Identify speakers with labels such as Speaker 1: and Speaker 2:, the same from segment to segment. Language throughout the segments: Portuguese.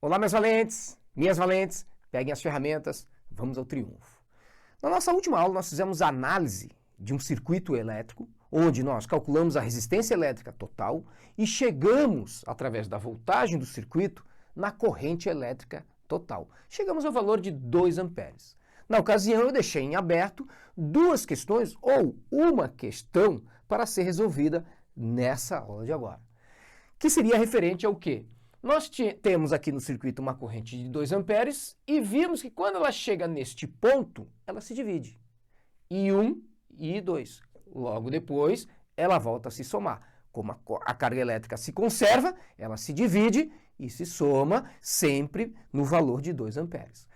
Speaker 1: Olá, meus valentes, minhas valentes, peguem as ferramentas, vamos ao triunfo. Na nossa última aula, nós fizemos a análise de um circuito elétrico, onde nós calculamos a resistência elétrica total e chegamos, através da voltagem do circuito, na corrente elétrica total. Chegamos ao valor de 2 amperes. Na ocasião, eu deixei em aberto duas questões ou uma questão para ser resolvida nessa aula de agora. Que seria referente ao quê? Nós temos aqui no circuito uma corrente de 2 amperes e vimos que quando ela chega neste ponto, ela se divide. I1 e I2. Logo depois, ela volta a se somar. Como a carga elétrica se conserva, ela se divide e se soma sempre no valor de 2 amperes.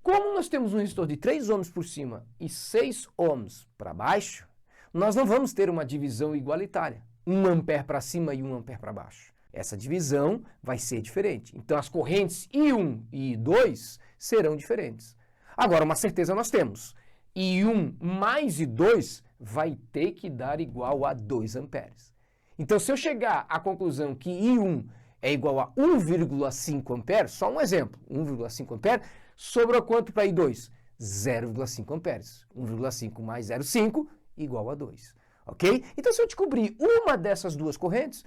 Speaker 1: Como nós temos um resistor de 3 ohms por cima e 6 ohms para baixo, nós não vamos ter uma divisão igualitária. 1 ampere para cima e 1 ampere para baixo. Essa divisão vai ser diferente. Então, as correntes I1 e I2 serão diferentes. Agora, uma certeza nós temos. I1 mais I2 vai ter que dar igual a 2 amperes. Então, se eu chegar à conclusão que I1 é igual a 1,5 amperes, só um exemplo, 1,5 amperes, sobra quanto para I2? 0,5 amperes. 1,5 mais 0,5 igual a 2. Ok? Então, se eu descobrir uma dessas duas correntes,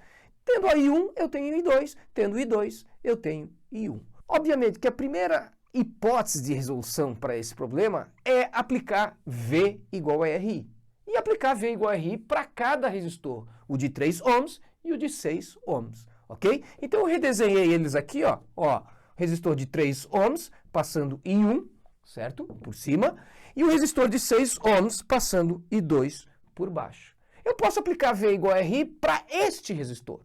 Speaker 1: tendo a I1, eu tenho I2, tendo I2, eu tenho I1. Obviamente que a primeira hipótese de resolução para esse problema é aplicar V igual a RI. E aplicar V igual a RI para cada resistor, o de 3 ohms e o de 6 ohms, ok? Então eu redesenhei eles aqui, ó, resistor de 3 ohms passando I1, certo? Por cima, e o resistor de 6 ohms passando I2 por baixo. Eu posso aplicar V igual a RI para este resistor.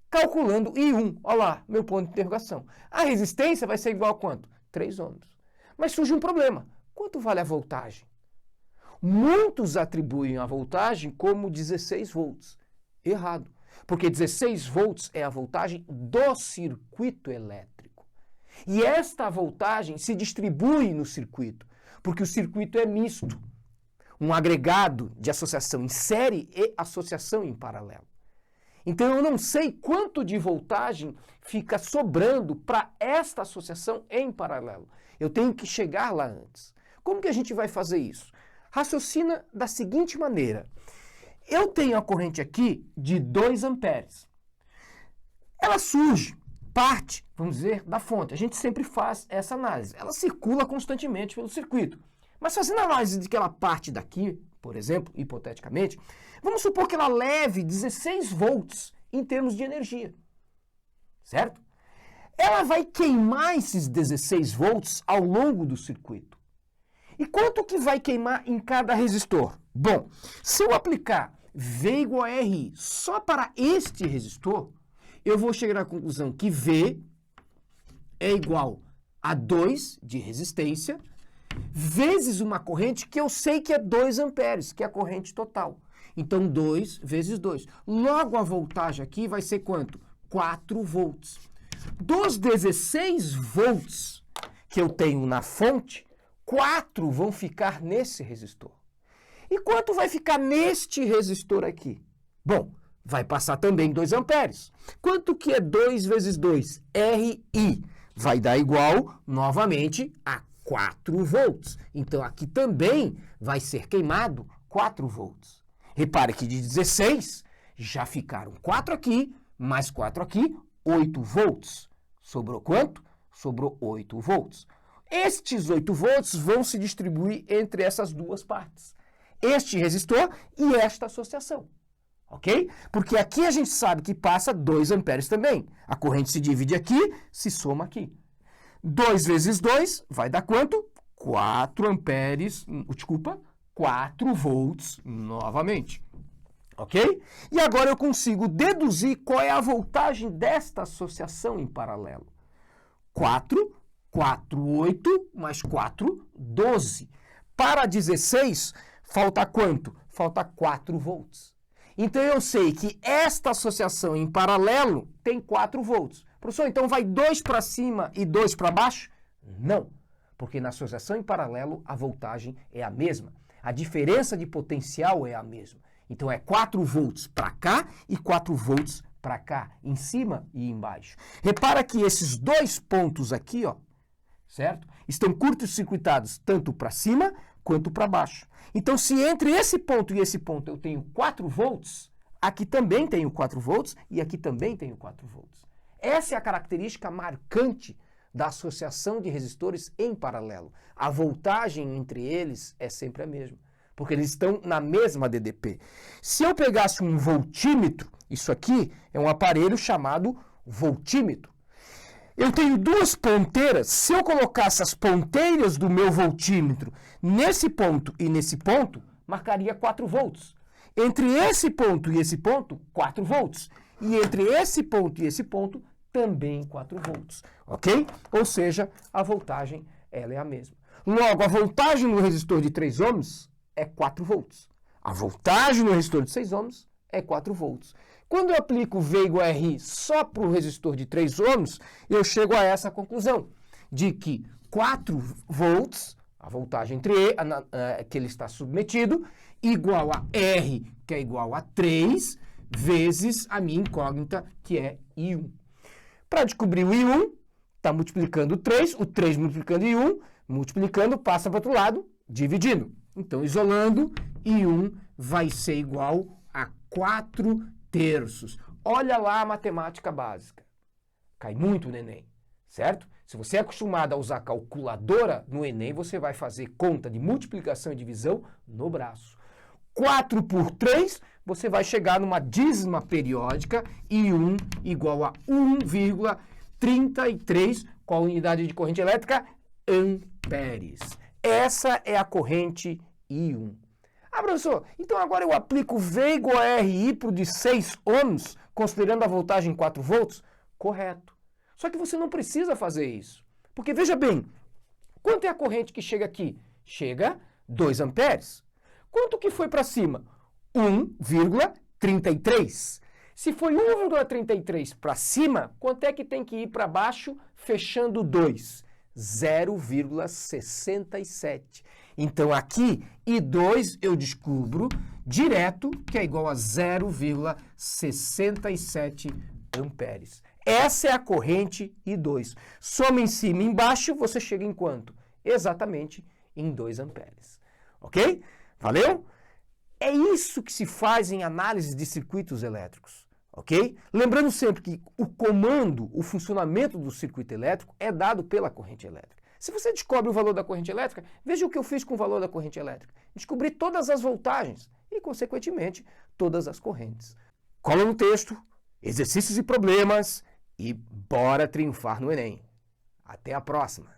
Speaker 1: Calculando I1, olha lá, meu ponto de interrogação. A resistência vai ser igual a quanto? 3 ohms. Mas surge um problema. Quanto vale a voltagem? Muitos atribuem a voltagem como 16 volts. Errado. Porque 16 volts é a voltagem do circuito elétrico. E esta voltagem se distribui no circuito, porque o circuito é misto. Um agregado de associação em série e associação em paralelo. Então eu não sei quanto de voltagem fica sobrando para esta associação em paralelo. Eu tenho que chegar lá antes. Como que a gente vai fazer isso? Raciocina da seguinte maneira. Eu tenho a corrente aqui de 2 amperes. Ela surge, parte, vamos dizer, da fonte. A gente sempre faz essa análise. Ela circula constantemente pelo circuito. Mas fazendo a análise de que ela parte daqui, por exemplo, hipoteticamente, vamos supor que ela leve 16 volts em termos de energia, certo? Ela vai queimar esses 16 volts ao longo do circuito. E quanto que vai queimar em cada resistor? Bom, se eu aplicar V igual a RI só para este resistor, eu vou chegar à conclusão que V é igual a 2 de resistência vezes uma corrente que eu sei que é 2 amperes, que é a corrente total. Então, 2 vezes 2. Logo, a voltagem aqui vai ser quanto? 4 volts. Dos 16 volts que eu tenho na fonte, 4 vão ficar nesse resistor. E quanto vai ficar neste resistor aqui? Bom, vai passar também 2 amperes. Quanto que é 2 vezes 2? RI. Vai dar igual, novamente, a 4 volts. Então, aqui também vai ser queimado 4 volts. Repare que de 16 já ficaram 4 aqui, mais 4 aqui, 8 volts. Sobrou quanto? Sobrou 8 volts. Estes 8 volts vão se distribuir entre essas duas partes. Este resistor e esta associação. Ok? Porque aqui a gente sabe que passa 2 amperes também. A corrente se divide aqui, se soma aqui. 2 vezes 2 vai dar quanto? 4 amperes, desculpa, 4 volts novamente. Ok? E agora eu consigo deduzir qual é a voltagem desta associação em paralelo. 4, 8, mais 4, 12. Para 16, falta quanto? Falta 4 volts. Então eu sei que esta associação em paralelo tem 4 volts. Professor, então vai 2 para cima e 2 para baixo? Não, porque na associação em paralelo a voltagem é a mesma. A diferença de potencial é a mesma. Então é 4 volts para cá e 4 volts para cá, em cima e embaixo. Repara que esses dois pontos aqui, ó, certo? Estão curto-circuitados tanto para cima quanto para baixo. Então, se entre esse ponto e esse ponto eu tenho 4 volts, aqui também tenho 4 volts e aqui também tenho 4 volts. Essa é a característica marcante da associação de resistores em paralelo. A voltagem entre eles é sempre a mesma, porque eles estão na mesma DDP. Se eu pegasse um voltímetro, isso aqui é um aparelho chamado voltímetro. Eu tenho duas ponteiras, se eu colocasse as ponteiras do meu voltímetro nesse ponto e nesse ponto, marcaria 4 volts. Entre esse ponto e esse ponto, 4 volts. E entre esse ponto e esse ponto, também 4 volts. Ok? Ou seja, a voltagem ela é a mesma. Logo, a voltagem no resistor de 3 ohms é 4 volts. A voltagem no resistor de 6 ohms é 4 volts. Quando eu aplico V igual a RI só para o resistor de 3 ohms, eu chego a essa conclusão, de que 4 volts, a voltagem entre que ele está submetido, igual a R, que é igual a 3, vezes a minha incógnita, que é I1. Para descobrir o I1, está multiplicando 3, o 3 multiplicando I1, multiplicando, passa para o outro lado, dividindo. Então, isolando, I1 vai ser igual a 4 terços. Olha lá a matemática básica. Cai muito no Enem, certo? Se você é acostumado a usar calculadora no Enem, você vai fazer conta de multiplicação e divisão no braço. 4 por 3, você vai chegar numa dízima periódica, I1 igual a 1,33, qual a unidade de corrente elétrica? Amperes. Essa é a corrente I1. Ah, professor, então agora eu aplico V igual a RI para o de 6 ohms, considerando a voltagem 4 volts? Correto. Só que você não precisa fazer isso. Porque veja bem, quanto é a corrente que chega aqui? Chega 2 amperes. Quanto que foi para cima? 1,33. Se foi 1,33 para cima, quanto é que tem que ir para baixo, fechando 2? 0,67. Então, aqui, I2 eu descubro direto que é igual a 0,67 amperes. Essa é a corrente I2. Soma em cima e embaixo, você chega em quanto? Exatamente em 2 amperes. Ok? Valeu? É isso que se faz em análise de circuitos elétricos. Ok? Lembrando sempre que o comando, o funcionamento do circuito elétrico é dado pela corrente elétrica. Se você descobre o valor da corrente elétrica, veja o que eu fiz com o valor da corrente elétrica. Descobri todas as voltagens e, consequentemente, todas as correntes. Cola no texto, exercícios e problemas e bora triunfar no Enem. Até a próxima!